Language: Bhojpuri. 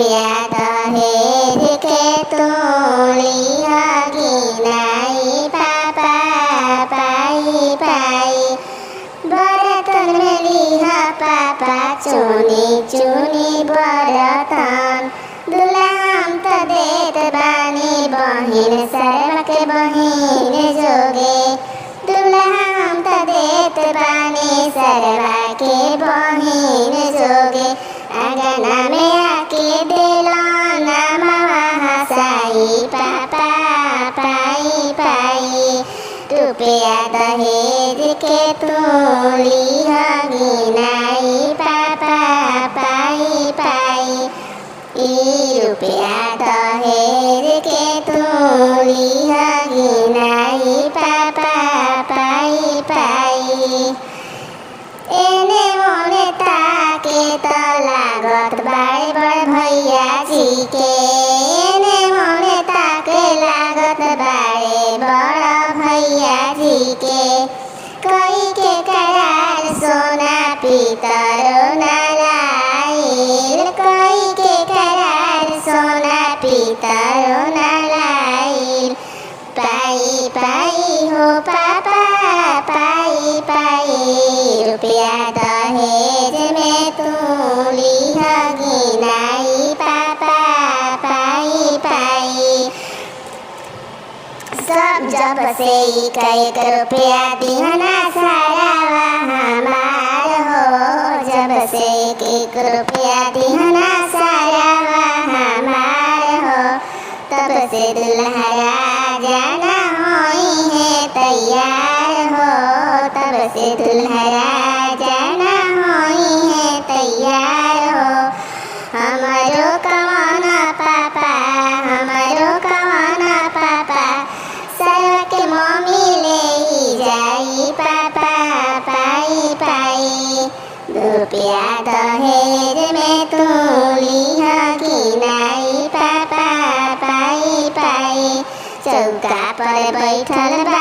रुपया दहेज के तोली गिनाई पापा पाई पाई बरतन में लिह पापा चुनी चुनी बरतन दूल्हा हम तो देत बानी बहिन सरवा के बहिन जोगे दूल्हा हम तो देत बानी सरवा के बहिन जोगे आंगना में आके दिलन हसाई पापा पाई पाई रुपया दहेज के तोली गिनाई पापा पाई पाई रुपया दहेज के तोली गिनाई पापा पाई पाई एने मोने ताके त लागत बाड़े बड़ भैया जी के एने मोने ताके लागत बाड़े बड़ भैया जी के कई के करार सोना पीतर ना लाइल कई के करार सोना पीतर ना लाइल पाई पाई हो पापा पाई पाई रुपया दहेज में तोली गिनाई पापा पाई पाई सब जब से एक रुपया दिहना सारा हमार हो जब से एक रुपया दिहना सारा हमार हो तब से दुल्हा जाना होई है तैयार हो तब से दुल्हा जाना होई है तैयार हो हमारो कमाना पापा हमारो कमाना पापा सरवा के मम्मी ले जाई पापा पाई पाई रुपया दहेज में तोली गिनाई पापा पाई पाई चौका पर बैठल बा